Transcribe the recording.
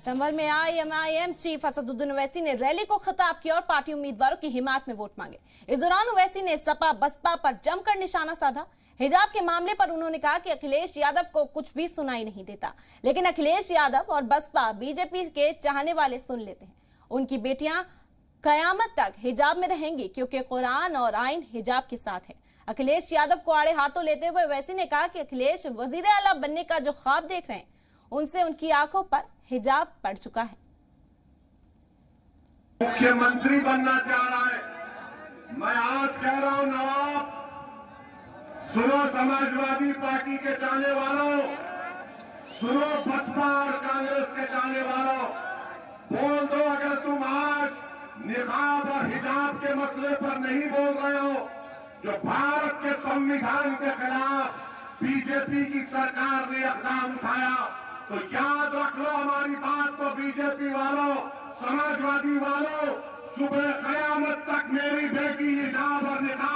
संभल में IMIM chief Asaduddin Owaisi ने rally को खिताब किया और पार्टी उम्मीदवारों की हिमायत में वोट मांगे। इस दौरान ओवैसी ने सपा बसपा पर जमकर निशाना साधा। हिजाब के मामले पर उन्होंने कहा कि अखिलेश यादव को कुछ भी सुनाई नहीं देता, लेकिन अखिलेश यादव और बसपा बीजेपी के चाहने वाले सुन लेते हैं। उनकी बेटियां कयामत तक हिजाब में रहेंगी क्योंकि कुरान और आइन हिजाब के साथ है। अखिलेश यादव को आड़े हाथों लेते हुए ओवैसी ने कहा कि अखिलेश वजीर आला बनने का जो ख्वाब देख रहे हैं, उनसे उनकी आंखों पर हिजाब पड़ चुका है। मुख्यमंत्री बनना चाह रहा है। मैं आज कह रहा हूं, नवाब सुनो, समाजवादी पार्टी के चाहने वालों, सुनो बसपा और कांग्रेस के चाहने वालों, बोल दो अगर तुम आज निकाब और हिजाब के मसले पर नहीं बोल रहे हो, जो भारत के संविधान के खिलाफ बीजेपी की सरकार ने इक़दाम उठाया, तो याद रख लो हमारी बात को। बीजेपी वालों, समाजवादी वालों, सुबह कयामत तक मेरी बेटी हिजाब और निकाब